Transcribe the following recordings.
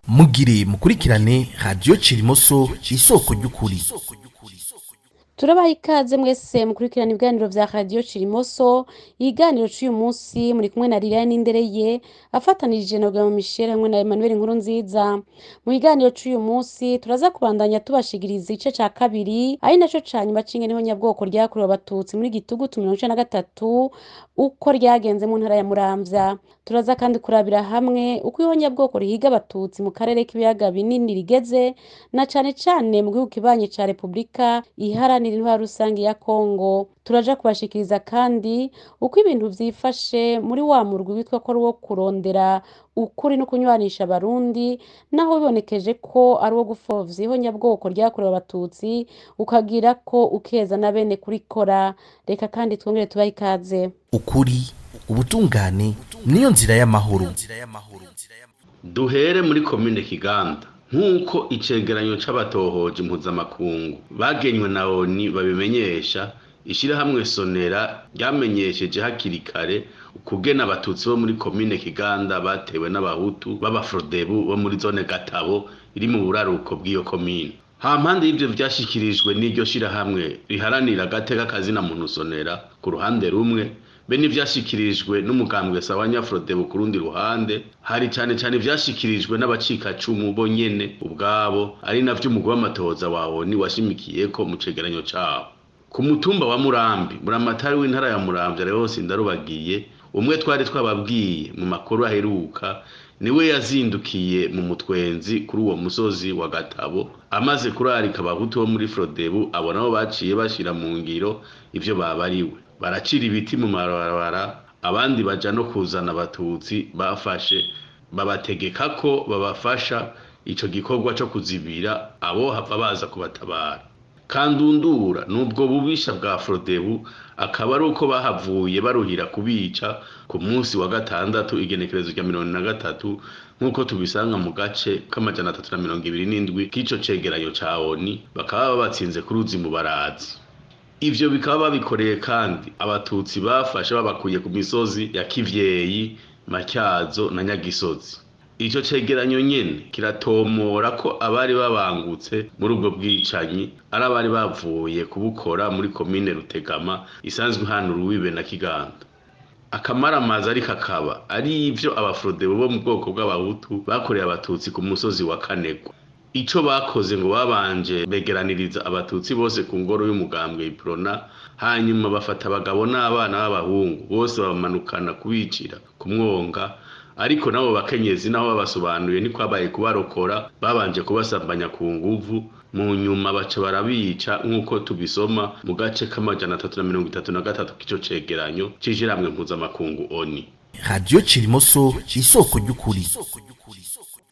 mugire mukurikirane radiyo Cirimoso isoko ry'ukuri. Turabaha ikaze mwese mukurikirana ibiganiro vya Radio Cirimoso. Ikiganiro c'uyu munsi muri kumwe na Liliane Ndereye afatanije na Gama Michel hamwe na Emmanuel Nkurunziza. Mu kiganiro c'uyu munsi turaza kubandanya tubashigiriza igice ca kabiri ari naco ca nyuma c'ingene ihonyabwoko ryakorewe abatutsi muri Gitugutu 1993 uko ryagenze mu ntara ya Muramvya. Turaza kandi kurabira hamwe uko ihonyabwoko rihiga abatutsi mu karere k'ibiyaga binini rigeze na cane cane mu gihugu kibanye ca Republika iharanira intwaro rusangi ya Kongo. Turaja kubashikiriza kandi uko ibintu vyifashe muri wa murwi witwa ko ari wo kurondera ukuri no kunywanisha abarundi, naho bibonekeje ko ari wo gupfovya ihonyabwoko ryakorewe abatutsi ukagira ko ukeza na bene kurikora. Reka kandi twongere tubahe ikaze. Ukuri, ubutungane niyo nzira y'amahoro. Duhere muri komine Kiganda. Nk'uko icegeranyo c'abatohoje mpuzamakungu bagenywe na ONU babimenyesha, ishirahamwe Sonera ryamenyesheje hakiri kare ukugena abatutsi bo muri komine Kiganda batewe n'abahutu b'abafrodebu bo muri zone Gatabo iri mu buraruko bw'iyo komine. Hampande y'ivyo vyashikirijwe n'iryo shirahamwe riharanira agateka kazina muntu Sonera ku ruhande rumwe, be n'ivyashikirijwe n'umugambwe Sawanya Frodebu ku rundi ruhande, hari cane ivyashikirijwe n'abacikacumu bo nyene ubwabo, ari navyo umugwi w'amatohoza wa ONU washimikiyeko mu cegeranyo cabo. Ku mutumba wa Murambi, Buramatari w'intara ya Muramvya Leonce Ndarubagiye, umwe twari twababwiye mu makuru aheruka, niwe yazindukiye mu mutwenzi kuri uwo musozi wa Gatabo, amaze kurarika abahutu bo muri Frodebu, abo nabo baciye bashira mu ngiro ivyo babariwe. Baracira ibiti mu mabarabara, abandi baja no kuzana abatutsi bafashe, babategeka ko babafasha ico gikorwa co kuzibira abo hava baza kubatabara. Kandundura nubwo bubisha bwa Frodebu akaba ari uko bahavuye baruhira kubica ku munsi wa gatandatu igenekerezo rya 2023 nkuko tubisanga mu gace k'amajana 327 k'ico cegeranyo ca ONU, bakaba babatsinze ku ruzi mu Barazi. Ivyo bikaba babikoreye kandi abatutsi bafashe babakuye ku misozi ya Kivyeyi, Matyazo na Nyagisozi. Ico cegeranyo nyene kiratomora ko abari babangutse muri ubwo bwicanyi ari abari bavuye kubukora muri komine Rutegama isanzwe hano Ruwibe na Kiganda. Akamaramaza ari kakaba ari ivyo abafrodebu bo mu bwoko bw'abahutu bakoreye abatutsi ku musozi wa Kanegwa. Ico bakoze ngo babanje begeraniriza abatutsi bose ku ngoro y'umugambwe Iprona, hanyuma bafata abagabo n'abana b'abahungu bose bamanukana kubicira ku Mwonga, ariko nabo bakenyezi naho babasobanuye ni kwabaye kubarokora, babanje kubasambanya ku nguvu, mu nyuma baca barabica nk'uko tubisoma mu gace k'amajana 333 k'ico cegeranyo c'ishiramwe mpuzamakungu ONU. Radio Cirimoso isoko ry'ukuri.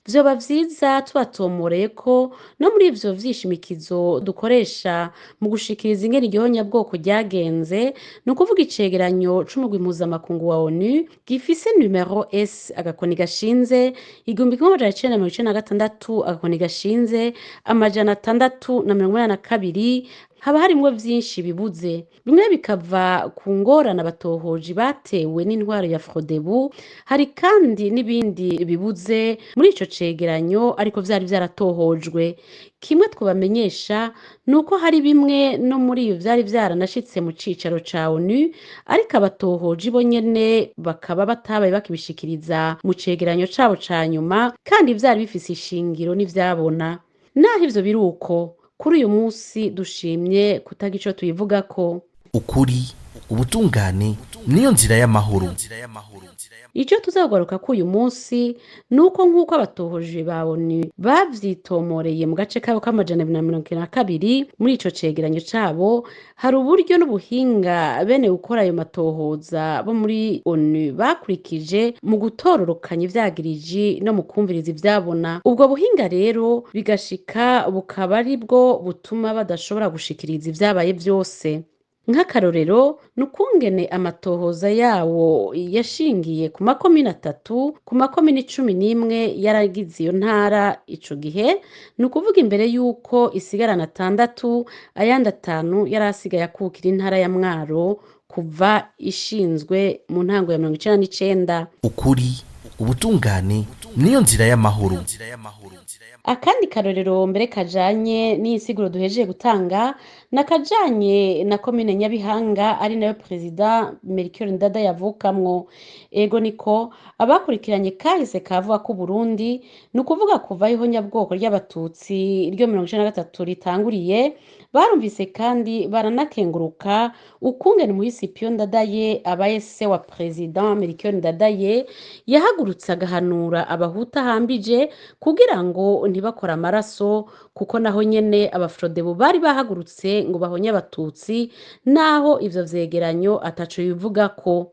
Vyoba vyiza tubatomoreye ko no muri ivyo vyishimikizo dukoresha mu gushikiriza ingene igihonyabwoko ryagenze, ni ukuvuga icegeranyo c'umugwi mpuzamakungu wa ONU gifise numero S agakoni gashinze 1996 agakoni gashinze 682 haba harimwo vyinshi bibuze, bimwe bikava ku ngorane abatohoji batewe n'intwaro ya Frodebu. Hari kandi n'ibindi bibuze muri ico cegeranyo ariko vyari vyaratohojwe. Kimwe twabamenyesha nuko hari bimwe no muri iyo vyari vyaranashitse mu cicaro ca ONU, ariko abatohoji bo nyene bakaba batabaye bakibishikiriza mu cegeranyo cabo ca nyuma, kandi vyari bifise ishingiro n'ivyabona. Naho ivyo biruko, kuri uyu munsi dushimye kutagira ico tuyivugako. Ukuri, ubutungane niyo nzira y'amahoro. Ico tuzagaruka ko uyu munsi nuko nk'uko abatohoje ba ONU bavyitomoreye mu gace kabo k'amajana 292 muri ico cegeranyo cabo, hari uburyo n'ubuhinga bene gukora ayo matohoza bo muri ONU bakurikije mu gutororokanya ivyagiriji no mu kumviriza ivyabona. Ubwo buhinga rero bigashika bukaba ari bwo butuma badashobora gushikiriza ivyabaye vyose. Nk'akarorero nukungene amatohoza yawo yashingiye ku makomine 3 ku makomine 11 yaragize iyo ntara ico gihe, nukuvuga imbere yuko isigarana 6 ayandi 5 yarasigaye akukira intara ya Mwaro kuva ishinzwe mu ntango ya 1999. Ukuri, ubutungane niyo nzira y'amahoro. akandi karorero mbere kajanye n'insiguro duhejeje gutanga nakajanye na komine Nyabihanga ari nayo perezida Melchior Ndada yavukamwo. Ego niko abakurikiranye kahise kavuga ko Burundi ni ukuvuga kuva iho nyabwoko ry'abatutsi ryo 1993 ritanguriye, barumvise kandi baranakenguruka ukungene umuhisi Pio Ndadaye abaye se wa perezida Melchior Ndadaye yahagurutse agahanura abahuta hambije kugira ngo ntibakora amaraso, kuko naho nyene abafrodebu bari bahagurutse ngo bahonye abatutsi naho ivyo vyegeranyo ataco bivugako.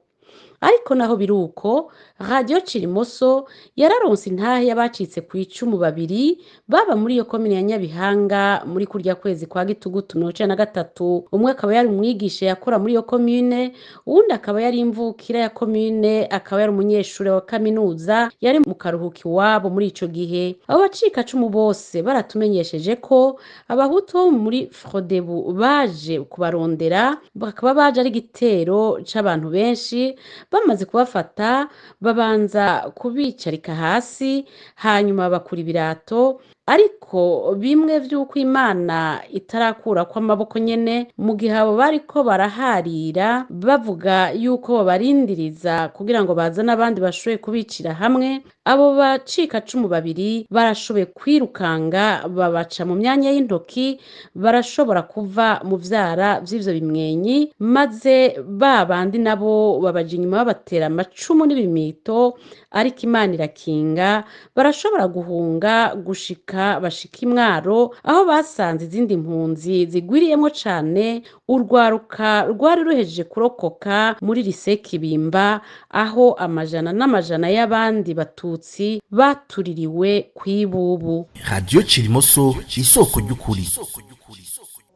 Ariko naho biruko Radio Cirimoso yararonse intahe y'abacitse ku icumu babiri baba muri iyo komine ya Nyabihanga muri kurya kwezi kwa Gitugutu 1993. Umwe akaba yari umwigisha yakora muri iyo komine, uwundi akaba yari imvukira ya komine, akaba yari umunyeshure wa kaminuza yari mu karuhuko iwabo muri ico gihe. Abo bacika cumu bose baratumenyesheje ko abahutu bo muri Frodebu baje kubarondera, bakaba baje ari igitero c'abantu benshi. Bamaze kubafata babanza kubicarika hasi, hanyuma bakura ibirato, ariko bimwe vy'uko Imana itarakura ko amaboko nyene, mu gihe abo bariko baraharira bavuga yuko babarindiriza kugira ngo bazane abandi bashoboye kubicira hamwe, abo bacika cumu babiri barashoboye kwirukanga babaca mu myanya y'intoki, barashobora kuva mu vyara vy'ivyo bimwenyi, maze ba bandi nabo babaja inyuma babatera amacumu n'ibimito, ariko Imana irakinga barashobora guhunga gushika bashika Imwaro, aho basanze izindi mpunzi zigwiriyemwo cane urwaruka rwari ruhejeje kurokoka muri lycée Kibimba, aho amajana n'amajana y'abandi batutsi batuririwe kw'ibubu. Radio Cirimoso isoko ry'ukuri.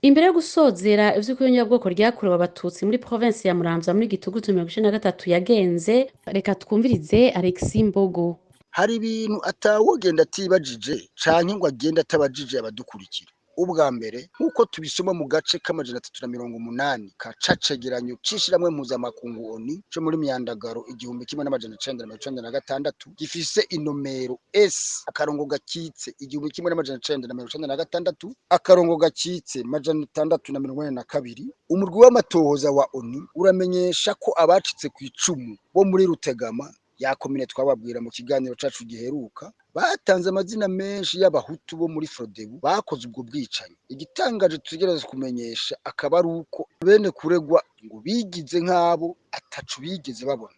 Imbere yo gusozera ivy'ukunyabwoko ryakorewe abatutsi muri province ya Muramvya muri Gitugutu 1993 yagenze, reka twumvirize Alexis Mbogo. Hari ibintu atawogenda atibajije canke ngo agenda atabajije abadukurikira. Ubwa mbere nk'uko tubisoma mu gace k'amajana 380 ka cacegeranyo c'ishiramwe mpuzamakungu ONU co muri Myandagaro 1996 gifise inomero S akarongo gakitse 1996 akarongo gakitse 642. Umurwi w'amatohoza wa ONU uramenyesha ko abacitse ku icumu bo muri Rutegama ya komine twababwira mu kiganiro cacu giheruka batanze amazina menshi y'abahutu bo muri Frodebu bakoze ubwo bwicanyi. Igitangaje tugereza kumenyesha akaba ari uko bene kuregwa ngo bigize nk'abo atacu bigeze babona.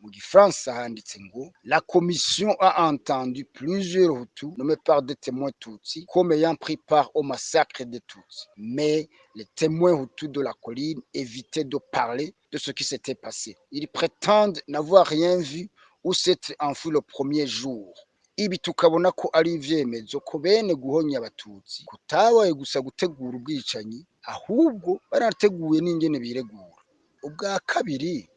Mu Gifaransa handitse ngo la commission a entendu plusieurs Hutus nommés par des témoins Tutsis comme ayant pris part au massacre des Tutsis, mais les témoins Hutus de la colline évitaient de parler de ce qui s'était passé. Ils prétendent n'avoir rien vu ou s'être enfui le premier jour. Ibi tukabona ko ari ivyemezo ko bene guhonya abatutsi kutabaye gusa gutegura ubwicanyi, ahubwo barateguye n'ingene biregura. Ubwa kabiri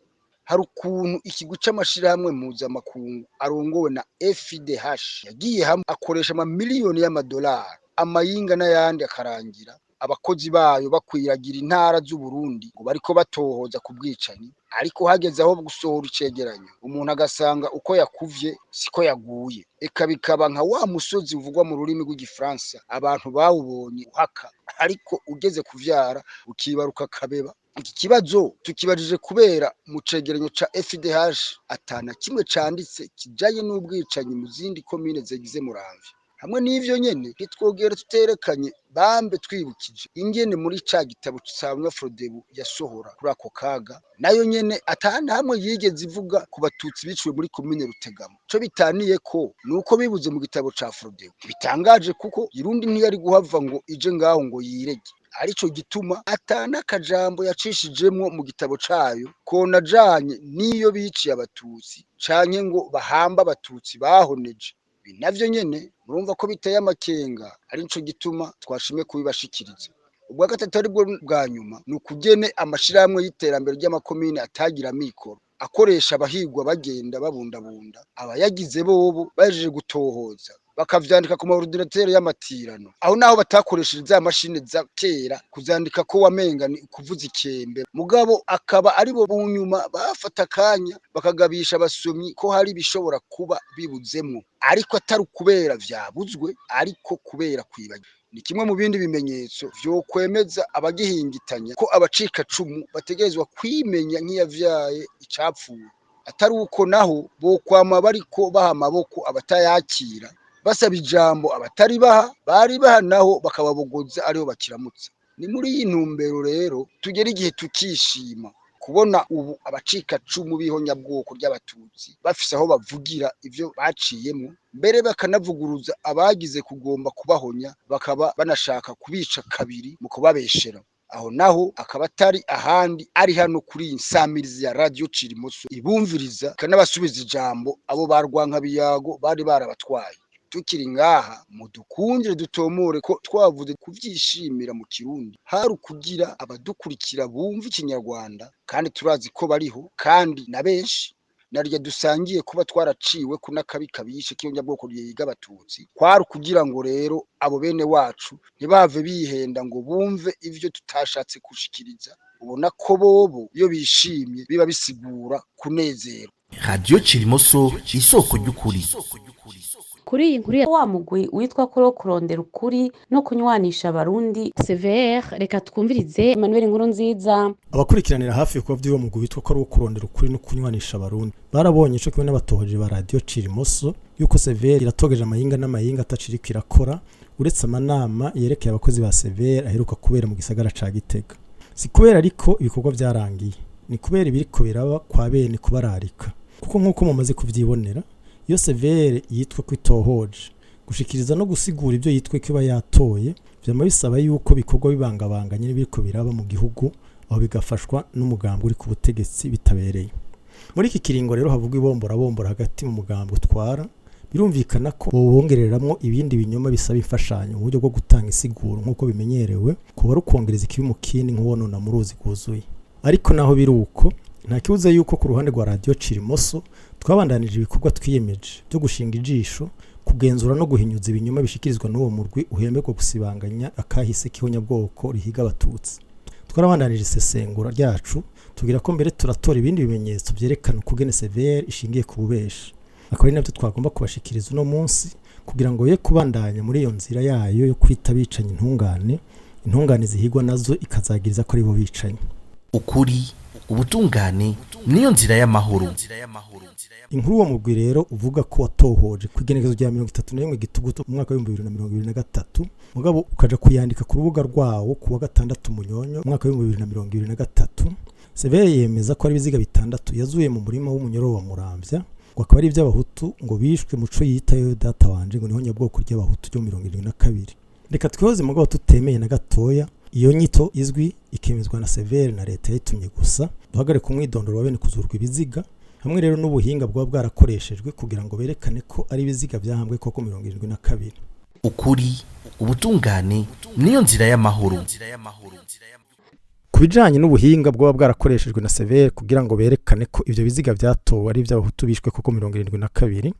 hari ukuntu ikigo c'amashirahamwe mpuzamakungu arongowe na FIDH yagiye hamwe akoresha amamiliyoni y'amadolari, amayinga n'ayandi akarangira abakozi bayo bakwiragira intara z'Uburundi ngo bariko batohoza ku bwicanyi, ariko hageze aho gusohora icegeranyo umuntu agasanga uko yakuvye siko yaguye. Eka bikaba nka wa musozi uvugwa mu rurimi rw'igifaransa abantu bawubonye uhaka, ariko ugeze kuvyara ukibaruka kabeba. Iki kibazo tukibajije kubera mu cegeranyo ca FIDH atana kimwe canditse kijanye n'ubwicanyi mu zindi komine zigize Muramvya. Hamwe n'ivyo nyene ntitwogera tuterekanye bambe twibukije ingene muri ca gitabo cy'Abanya Frodebu yasohora kuri ako kaga, nayo nyene atana hamwe yigeze ivuga ku batutsi biciwe muri komine Rutegama. Co bitaniye ko nuko bibuze mu gitabo ca Frodebu. Bitangaje kuko Irundi ntiyari guhava ngo ije ngaho ngo yirege, arico gituma atana kajambo yacishijemwo mu gitabo cayo kona janye niyo biciye abatutsi canke ngo bahamba abatutsi bahoneje. Navyo nyene murumva ko biteye amakenga, ari nico gituma twashimye kubibashikiriza. Ubwa gatatu ari bwo bwa nyuma ni ukugene amashirahamwe y'iterambere ry'amakomine atagira mikoro akoresha abahigwa bagenda babundabunda abayagize bobo bajeje gutohoza bakavyandika ku maordinateur y'amatirano aho naho batakoresheje za mashine za kera kuzandika ko wamenga ni kuvuza ikembe mugabo akaba aribo bunyuma bafata kanya bakagabisha abasomyi ko hari bishobora kuba bibuzemwo ariko atari kubera vyabuzwe ariko kubera kwibagira ni kimwe mu bindi bimenyetso vyo kwemeza abagihingitanya ko abacika cumu bategerezwa kwimenya nk'iyavyaye icapfuye atari uko naho bo kwama bariko baha amaboko abatayakira basaba ijambo abatari baha bari baha naho bakababogoza ariho bakiramutsa ni muri iyi ntumbero rero tugera igihe tukishima kubona ubu abacika cumu bihonyabwoko ry'abatutsi bafise aho bavugira ivyo baciyemo mbere bakanavuguruza abagize kugomba kubahonya bakaba banashaka kubica kabiri mu kubabeshera aho naho akaba atari ahandi ari hano kuri iyi nsamirizi ya Radio Cirimoso ibumviriza kanabasubiza ijambo abo barwanka biyago bari barabatwaye tukiri ngaha mudukundire dutomore ko twavuze kuvyishimira mu Kirundi hari kugira abadukurikira bumva ikinyarwanda kandi turazi ko bariho kandi na benshi narya dusangiye kuba twaraciwe kuna kabi kabishe kiyonyabwoko ryiga abatutsi kwari kugira ngo rero abo bene wacu ntibave bihenda ngo bumve ivyo tutashatse kushikiriza ubona ko bobo iyo bishimye biba bisigura kunezero. Radio Cirimoso isoko ry'ukuri. Kuri iyi nkuru ya wa mugwi witwa ko kurondera ukuri no kunywanisha abarundi CVR reka twumvirize Emmanuel Nkurunziza. Abakurikiranira hafi yuko vy'uwo mugwi witwa ko kurondera ukuri no kunywanisha abarundi barabonye ico kimwe n'abatohoje ba Radio Cirimoso yuko CVR iratogeje amayinga n'amayinga ataciriko irakora uretse amanama yerekeye abakozi ba CVR aheruka kubera mu gisagara ca Gitega. Si kubera ariko ibikorwa vyarangiye ni kubera ibiriko biraba kwa bene kubararika kuko nkuko mumaze kuvyibonera iyo CVR yitwa kwitohoje gushikiriza no gusigura ibyo yitwa kiba yatoye vyama bisaba yuko bikorwa bibangabanganye n'ibiriko biraba mu gihugu aho bigafashwa n'umugambwe uri ku butegetsi bitabereye. Muri iki kiringo rero havugwa ibombora hagati mu mugambwe utwara birumvikana ko bongereramwo ibindi binyoma bisaba imfashanyo mu buryo bwo gutanga isiguro nkuko bimenyerewe ko bari kongereza ikibi mu kindi nk'ubonona mu ruzi guzuye. Ariko naho biruko nta kibuza yuko ku ruhande rwa Radio Cirimoso twabandanije ibikorwa twiyemeje byo gushinga ijisho kugenzura no guhinyuza ibinyoma bishikirizwa n'uwo murwi uhemberwa gusibanganya akahise kihonyabwoko rihiga abatutsi. Twarabandanije isesengura ryacu tugira ko mbere turatora ibindi bimenyetso byerekana ukugene CVR ishingiye ku bubeshi. Akaba ari nabyo twagomba kubashikiriza uno munsi kugira ngo ye kubandanya muri iyo nzira yayo yo kwita bicanye intungane zihigwa nazo ikazagiriza ko ari bo bicanye. Ukuri ubutungane niyo nzira y'amahoro. Inkuru wo mugwi rero uvuga ko watohoje kwigenekezo rya 31 gitugutu mu mwaka wa 2023 mugabo ukaja kuyandika ku rubuga rwawo kuwa gatandatu munyonyo mu mwaka wa 2023 CVR yemeza ko ari biziga bitandatu yazuye mu murima w'umunyoro wa Muramvya ngo akaba ari iby'abahutu ngo bishwe muco yitayo data wanje ngo niho nyabwoko ry'abahutu ryo 72. Reka twihoze mugabo tutemeye na gatoya iyo nyito izwi ikemezwa na CVR na leta yitumye gusa duhagare ku mwidondoro wa bene kuzurwa ibiziga hamwe rero n'ubuhinga bwa bwarakoreshejwe kugira ngo berekane ko ari ibiziga byahambwe koko 72. Ukuri ubutungane niyo nzira y'amahoro. Kubijanye n'ubuhinga bwa bwarakoreshejwe na CVR kugira ngo berekane ko ivyo biziga byatowe ari iby'abahutu bishwe koko 72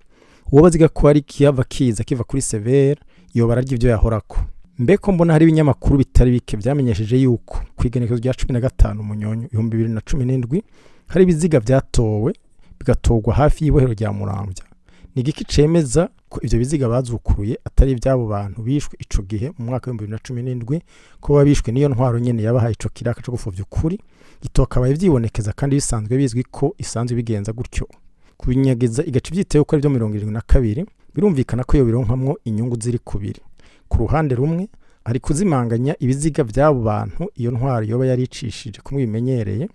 uwo baziga ko ari kiyava kiva kuri CVR iyo bararya ivyo yahorako. Mbeko mbona hari ibinyamakuru bitari bike byamenyesheje yuko kwigenekezo rya 15 munyonyo 2017 hari ibiziga byatowe bigatogwa hafi y'ibohero rya Muramvya. Ni giki cemeza ko ivyo biziga bazukuruye atari iby'abo bantu bishwe ico gihe mu mwaka wa 2017 ko babishwe niyo ntwaro nyene yabahaye ico kiraka cyo gufuvya ukuri gitoka baye vyibonekeza kandi bisanzwe bizwi ko isanzwe bigenza gutyo. Kubinyegeza igaca ivyiteye ko ari byo 72 birumvikana ko yo bironkamwo inyungu ziri kubiri. Ku ruhande rumwe ari kuzimanganya ibiziga by'abo bantu iyo ntwaro yoba yaricishije kumwimenyereye.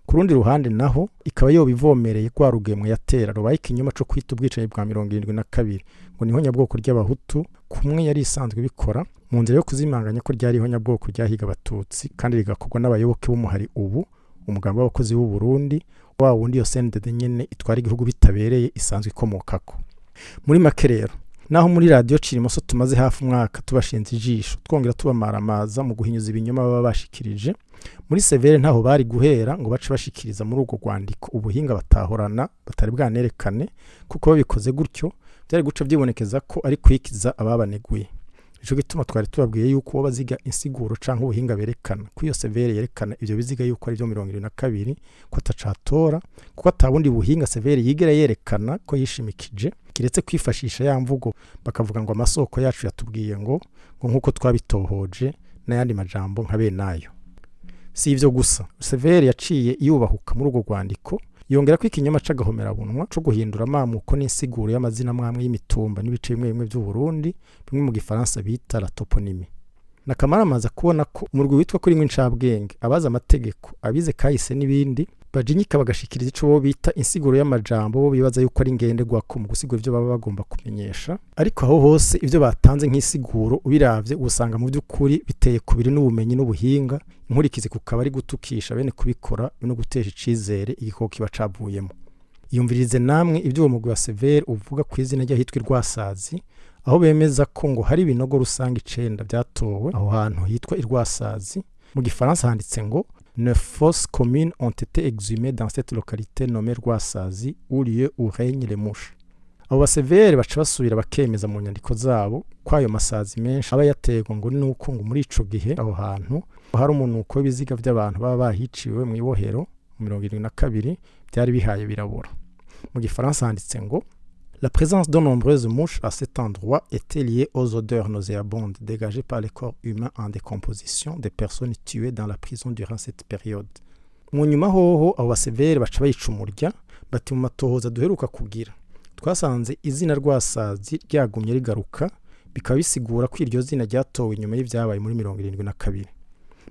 Ku rundi ruhande naho ikaba yo bivomereye kwa rugemwe yatera rubaye ikinyoma cyo kwita ubwicanyi bwa 72 ngo niho nyabwoko ry'abahutu kumwe yari isanzwe bikora mu nzira yo kuzimanganya ko ryari ho nyabwoko ryahiga abatutsi kandi rigakorwa n'abayoboke b'umuhari ubu umugambi w'abakozi b'u Burundi wa wundi yo CNDD nyene itwara igihugu bitabereye isanzwe ikomokako. Muri make rero naho muri Radio Cirimoso tumaze hafi umwaka tubashinze ijisho twongera tubamaramaza mu guhinyuza ibinyoma baba bashikirije muri CVR ntaho bari guhera ngo bace bashikiriza muri ugo rwandiko ubuhinga batahorana batari bwanerekane kuko babikoze gutyo byari guca byibonekeza ko ari kwikiza ababaneguye. Ico gituma twari tubabwiye yuko uwo baziga insiguro canke ubuhinga berekana ko iyo severe yerekana ivyo biziga yuko ari byo 22 ko atacatora kuko atabundi buhinga severe yigera yerekana ko yishimikije kiretse kwifashisha ya mvugo bakavuga ngo amasoko yacu yatubwiye ngo nkuko twabitohoje n'ayandi majambo nka benayo. Si ivyo gusa, severe yaciye yubahuka muri urwo rwandiko yongera ko ikinyoma c'agahomera bunwa cyo guhindura amamuko n'insiguro y'amazina mwamwe y'imitumba n'ibice bimwe by'u Burundi bimwe mu gifaransa bita la toponymie. Nakamara amaze kubona ko umurwi witwa kuri mwincabwenge abaza amategeko abize kahise n'ibindi bajinyika bagashikiriza ico bo bita insiguro y'amajambo bo bibaza yuko ari ngenderwako mu gusigura ivyo baba bagomba kumenyesha, ariko aho hose ivyo batanze nk'isiguro ubiravye usanga mu by'ukuri biteye kubiri n'ubumenyi n'ubuhinga inkurikizi kukaba ari gutukisha bene kubikora no gutesha icizere igikoko kiba cavuyemo. Iyumvirize namwe ivyo uwo mugwi wa Severe uvuga ku izina ry'ahitwa Irwasazi aho bemeza ko ngo hari ibinogo rusange 9 byatowe aho hantu hitwa Irwasazi. Mu gifaransa handitse ngo 9 fosses communes ont été exhumées dans cette localité nommée Rwasazi où lieu où règnent les mouches. Abo basevere baca basubira bakemeza mu nyandiko zabo kwayo masazi menshi aba yategwa ngo nuko ngo muri ico gihe aho hantu hari umunuko w'ibiziga by'abantu baba bahiciwe mu ibohero 72 byari bihaye birabura. Mu gifaransa handitse ngo la présence de nombreuses mouches à cet endroit était liée aux odeurs nauséabondes dégagées par les corps humains en décomposition des personnes tuées dans la prison durant cette période. Mu nyuma hoho abo basevere baca bayicumurya bati mu matohoza duheruka kugira twasanze izina Rwasazi ryagumye rigaruka bikaba bisigura ko iryo zina ryatowe nyuma y'ivyabaye muri 72.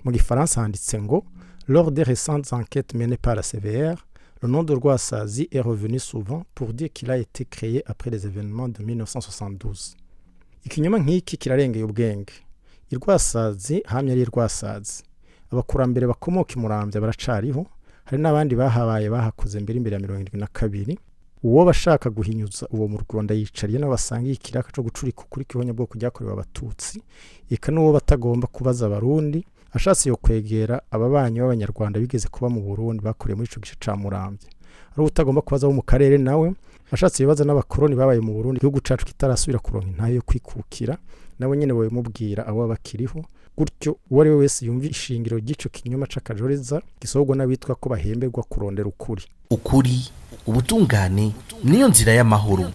Mu gifaransa handitse ngo lors des récentes enquêtes menées par la CVR, le nom de Rwasazi est revenu souvent pour dire qu'il a été créé après les événements de 1972. Ikinyoma nk'iki kirarengeye ubwenge. Irwasazi hamya ari Rwasazi. Abakurambere bakomoka Muramvya baracariho, hari n'abandi bahabaye bahakoze mbere ya 72. Uwo bashaka guhinyuza uwo mu Rwanda yicariye n'abasangiye ikiraka cyo gucurika kuri kihonya bwo kujyakorewa abatutsi, eka n'uwo batagomba kubaza abarundi ashatse yo kwegera ababanyi b'abanyarwanda bigeze kuba mu Burundi bakoreye muri ico gice ca Muramvya. Ari utagomba kubaza wo mu karere nawe ashatse yibaza n'abakoroni babaye mu Burundi igihugu cacu kitarasubira kuronka intayo yo kwikukira nawe nyene boye mubwira abo bakiriho gutyo uwo ari wese yumva ishingiro ry'ico kinyoma c'akajoreza gisobwa n'abitwa ko bahemberwa kurondera ukuri. Ukuri ubutungane niyo nzira y'amahoro.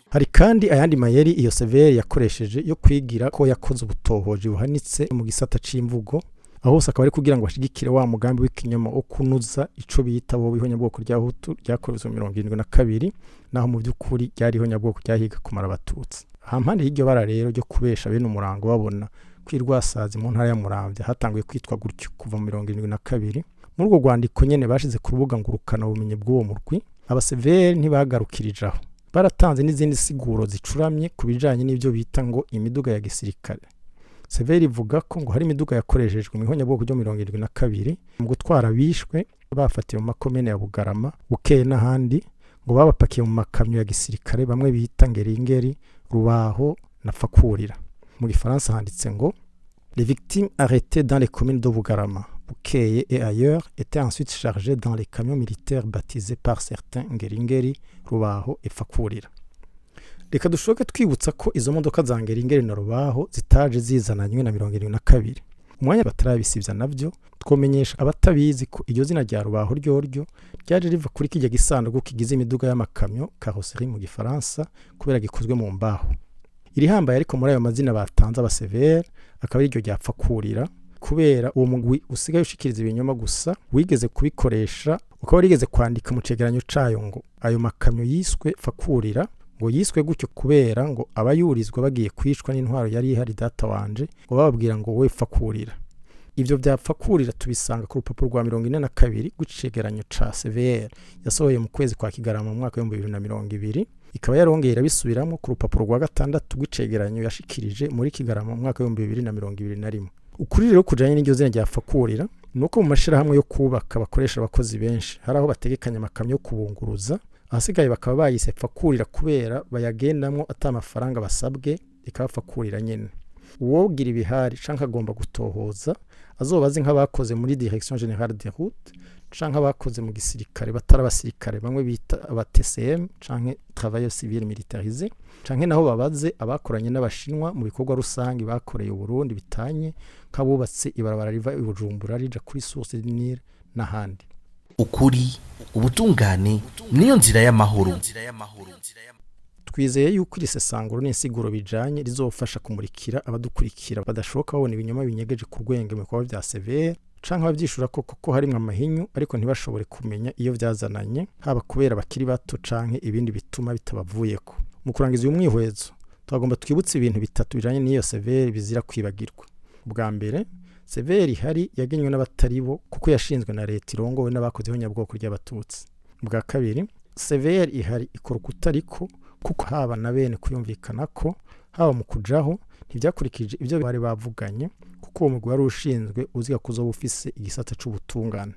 Hari kandi ayandi mayeri iyo Severe yakoresheje yo kwigira ko yakoze ubutohoje buhanitse mu gisata c'imvugo aho hose akaba ari kugira ngo bashigikire wa mugambi w'ikinyoma wo kunuza ico bita bo bihonya bwoko rya Hutu ryakorezwe 72 naho mu by'ukuri ryari honya bwoko ryahiga kumara abatutsi. Hampande y'iryo bara rero ryo kubesha bene umurango babona kwirwasazi mu ntara ya Muramvya hatanguye kwitwa gutyo kuva mu 72. Muri urwo rwandiko nyene bashize ku rubuga ngurukana ubumenyi bw'uwo murwi abasevere ntibagarukirijaho baratanze n'izindi siguro zicuramye kubijanye n'ivyo bita ngo imiduga ya gisirikare. Severe ivuga ko ngo hari imiduga yakoreshejwe mu ihonya bwoko ryo 72 mu gutwara bishwe bafatiye mu makomene ya Bugarama Bukeye n'ahandi ngo babapakiye mu makamyo ya gisirikare bamwe bita Ngeringeri Rubaho na Fakurira. Mu gifaransa handitse ngo les victimes arrêtées dans les communes de Bugarama Bukeye et ailleurs étaient ensuite chargées dans les camions militaires baptisés par certains Ngeringeri Rubaho et Fakurira. Reka dushoke twibutsa ko izo modoka za Ngeringeri na Rubaho zitaje zizananywe na 72. Umwanya batarabisivya navyo twomenyesha abatabizi ko iryo zina rya Rubaho ryoryo ryaje riva kuri kijya gisanduku kigize imiduga y'amakamyo carrosserie mu gifaransa kubera gikozwe mu mbaho. Iri hambaye ariko muri ayo mazina batanze abasevere akaba iryo ryapfa kurira kubera uwo mugwi usigaye ushikiriza ibinyoma gusa wigeze kubikoresha ukaba rigeze kwandika mu cegeranyo cayo ngo ayo makamyo yiswe Fakurira ngo yiswe gutyo kubera ngo abayurizwa bagiye kwicwa n'intwaro yari ihari data wanje ngo bababwira ngo we Fakurira. Ivyo byapfa kurira tubisanga ku rupapuro rwa 42 gucegeranyo ca Severe yasohoye mu kwezi kwa Kigarama mu mwaka wa 2020 ikaba yarongera bisubiramo ku rupapuro rwa 6 gucegeranyo yashikirije muri Kigarama mu mwaka wa 2021. Ukuri rero kujanye n'iryo zina rya Fakurira nuko mu mashira hamwe yo kubaka bakoresha abakozi benshi hari aho bategekanya amakamyo yo kubunguruza ahasigaye bakaba bayise Fakurira kubera bayagendamwo atamafaranga basabwe ikaba Fakurira nyene. uwogira ibihari canke agomba gutohoza azobaze nk'abakoze muri Direction Générale des Routes canke abakoze mu gisirikare batari abasirikare bamwe bita aba TCM canke Travailleurs Civils Militarisés canke naho babaze abakoranye n'abashinwa mu bikorwa rusangi bakoreye Burundi bitanye nk'abubatse ibarabara riva i Bujumbura rija kuri Source du Nil n'ahandi. ukuri ubutungane niyo nzira y'amahoro. Twizeye yuko iri sesanguro n'insiguro bijanye rizofasha kumurikira abadukurikira badashoka babona ibinyoma binyegeje ku rwenge mu bikorwa vya severe canke abavyishura ko harimwo amahinyu ariko ntibashobore kumenya iyo vyazananye haba kubera bakiri bato canke ibindi bituma bitabavuyeko. Mu kurangiza uyu mwihwezo twagomba twibutse ibintu bitatu bijanye n'iyo severe bizira kwibagirwa. Ubwa mbere, severe ihari yagenywe n'abatari bo kuko yashinzwe na leta irongowe n'abakozeho nyabwoko ry'abatutsi. Ubwa kabiri, severe ihari ikora kutariko kuko haba na bene kuyumvikana ko haba mu kujaho ntibyakurikije ibyo bari bavuganye kuko uwo mugwi wari ushinzwe uziga kuzoba ufise igisata c'ubutungane.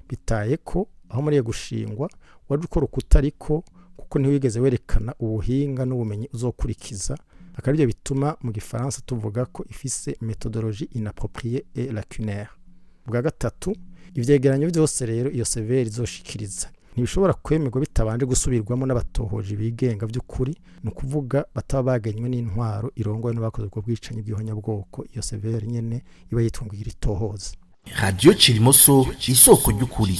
Bitaye ko aho muri gushingwa wari ukora kutariko kuko ntiwigeze werekana ubuhinga n'ubumenyi uzokurikiza, akaba byo bituma mu gifaransa tuvuga ko ifise methodologie inappropriée et lacunaire. Ubwa gatatu, ivyegeranyo byose rero iyo severe izoshikiriza ntibishobora kwemerwa bitabanje gusubirwamo n'abatohoje bigenga by'ukuri, ni ukuvuga bataba bagenywe n'intwaro irongowe n'abakoze ubwo bwicanyi bw'ihonyabwoko. Iyo severe nyene iba yitungira itohoza. Radio Chirimoso isoko ry'ukuri.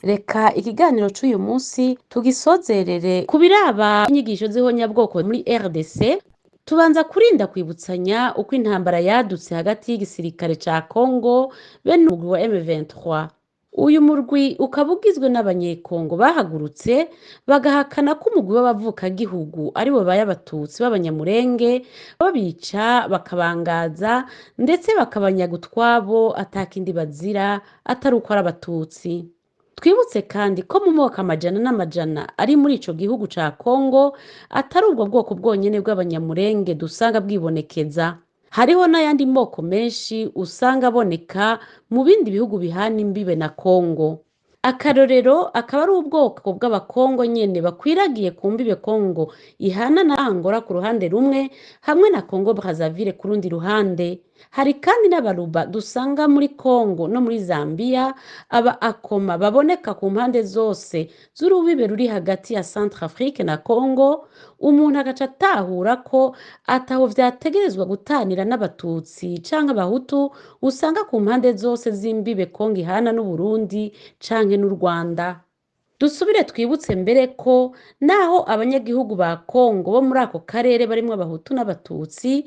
Reka ikiganiro c'uyu munsi tugisozerere ku biraba inyigisho z'ihonyabwoko muri RDC. Tubanza kurinda kwibutsanya uko intambara yadutse hagati y'igisirikare ca Congo be n'umugwi wa M23. Uyu murwi ukaba ugizwe n'abanyekongo bahagurutse bagahakana ko umugwi w'abavukagihugu ari bo b'abatutsi b'abanyamurenge babica bakabangaza ndetse bakabanyaga utwabo atakindi bazira atari uko ari abatutsi. Twibutse kandi ko mu moko amajana n'amajana ari muri ico gihugu ca Congo atari ubwo bwoko bwonyene bw'abanyamurenge dusanga bwibonekeza. Hariho n'ayandi moko menshi usanga aboneka mu bindi bihugu bihana imbibe na Congo. Akarorero akaba ari ubwoko bw'abakongo nyene bakwiragiye ku mbibe Congo ihana na Angola ku ruhande rumwe hamwe na Congo Brazzaville ku rundi ruhande. Hari kandi n'abaruba dusanga muri Congo no muri Zambia, aba akoma baboneka ku mpande zose z'urubibe ruri hagati ya Centrafrique na Congo. Umuntu agaca atahura ko ataho vyategerezwa gutanira n'abatutsi canke abahutu usanga ku mpande zose z'imbibe Congo ihana n'u Burundi canke n'u Rwanda. Dusubire twibutse mbere ko naho abanyagihugu ba Congo bo muri ako karere barimwo abahutu n'abatutsi,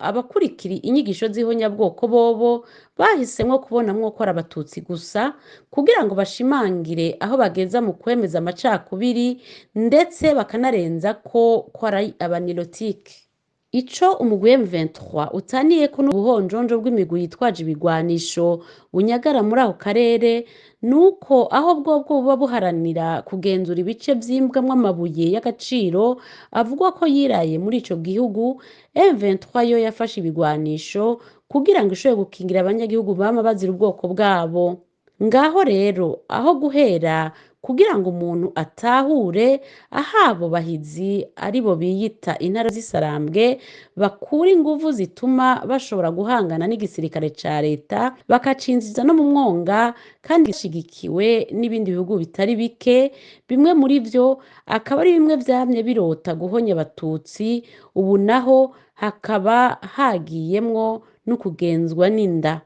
abakurikira inyigisho z'ihonyabwoko bobo bahisemwo kubonamwo ko ari abatutsi gusa kugira ngo bashimangire aho bageza mu kwemeza amacakubiri ndetse bakanarenza ko ari abanilotike. Ico umugwi M23 utaniyeko n'ubuhonjonjo bw'imigwi yitwaje ibigwanisho bunyagara muri ako karere nuko aho bwobwo buba buharanira kugenzura ibice vy'imbwamwo amabuye y'agaciro avugwa ko yiraye muri ico gihugu, M23 yo yafashe ibigwanisho kugira ngo ishobore gukingira abanyagihugu bama bazira ubwoko bwabo. Ngaho rero aho guhera kugira ngo umuntu atahure ahabo bahizi aribo biyita intara z'isarambwe bakura inguvu zituma bashobora guhangana n'igisirikare ca leta bakacinziza no mu mwonga kandi gishigikiwe n'ibindi bihugu bitari bike, bimwe muri vyo akaba ari bimwe vyamye birota guhonya abatutsi, ubu naho hakaba hagiyemwo no kugenzwa n'inda.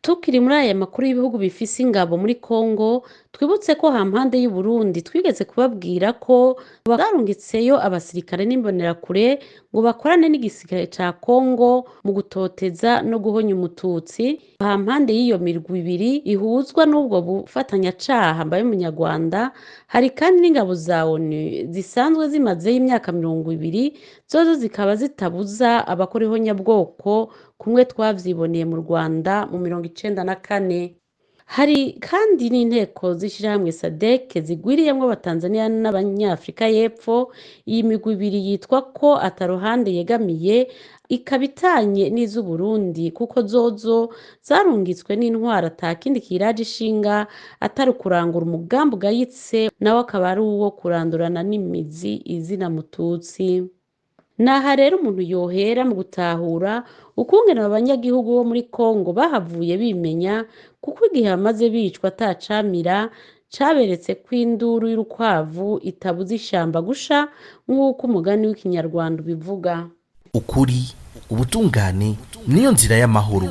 Tukiri muri aya makuru y'ibihugu bifise ingabo muri Congo, twibutse ko hampande y'u Burundi twigeze kubabwira ko barungitseyo abasirikare n'imbonerakure ngo bakorane n'igisirikare ca Congo mu gutoteza no guhonya umututsi. Hampande y'iyo mirwi ibiri ihuzwa n'ubwo bufatanyacaha mbaye umunyarwanda, hari kandi n'ingabo za ONU zisanzwe zimazeho imyaka 20 zozo zikaba zitabuza abakora ihonyabwoko kumwe twavyiboneye mu Rwanda mu 1994. Hari kandi n'inteko z'ishirahamwe SADC zigwiriyemwo abatanzania n'abanyafrika y'epfo. Iyi migwi ibiri yitwa ko ataruhande yegamiye, ikaba itanye n'iz'u Burundi kuko zozo zarungitswe n'intwaro atakindi kiraje ishinga atari kurangura umugambi ugayitse nawe akaba ari uwo kurandurana n'imizi izina mututsi. naha rero umuntu yohera mu gutahura ukungene abanyagihugu bo muri Kongo bahavuye bimenya kuko igihe bamaze bicwa atacamira caberetse ko induru y'urukwavu itabuza ishamba gusha nk'uko umugani w'ikinyarwanda ubivuga. ukuri ubutungane niyo nzira y'amahoro.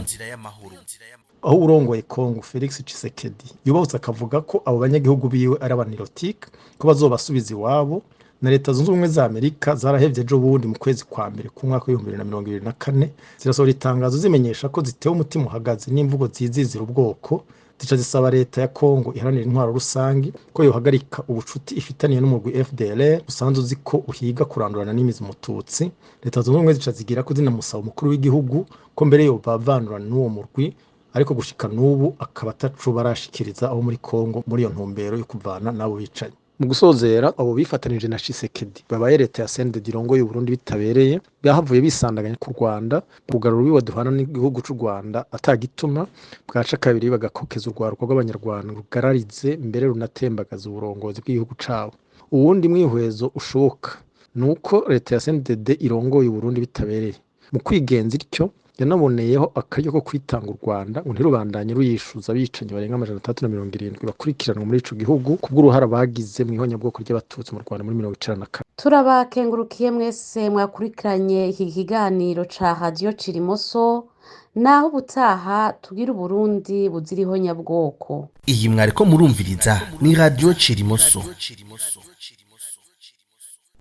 aho urongoye Kongo Felix Tshisekedi yubahutse akavuga ko abo banyagihugu biwe ari abanirotike ko bazobasubiza iwabo, na leta zunze ubumwe za Amerika zarahevye ejo bundi mu kwezi kwa mbere ku mwaka wa 2024 zirasohora itangazo zimenyesha ko zitewe umutima uhagaze n'imvugo zizizira ubwoko, zica zisaba leta ya Kongo iharanira intwaro rusangi ko yohagarika ubucuti ifitaniye n'umugwi FDLR usanzwe uzi ko uhiga kurandurana n'imizi Mututsi. Leta zunze ubumwe zica zigira ko zinamusaba umukuru w'igihugu ko mbere yo bavanurana n'uwo murwi, ariko gushika n'ubu akaba atacu barashikiriza abo muri Kongo muri iyo ntumbero yo kuvana nabo bicaye. Mu gusozera abo bifatanije na Tshisekedi babaye leta ya CNDD irongoye Burundi bitabereye bahavuye bisandaganya ku Rwanda kugarura ubiwa duhana n'igihugu c'u Rwanda atagituma, bwaca kabiri bagakokeza urwaruko rw'abanyarwanda rugararize mbere runatembagaza uburongozi bw'igihugu cabo. Uwundi mwihwezo ushoboka nuko leta ya CNDD irongoye Burundi bitabereye mu kwigenza ityo yanaboneyeho akaryo ko kwitanga u Rwanda ngo ntirubandanye ruyishuza abicanyi barenga 370 bakurikiranwa muri ico gihugu kubw'uruhara bagize mu ihonyabwoko ry'abatutsi mu Rwanda muri 1994. Turabakengurukiye mwese mwakurikiranye iki kiganiro ca Radio Cirimoso, naho ubutaha tugira Uburundi buzira ihonyabwoko. Iyi mwariko murumviriza ni Radio Cirimoso.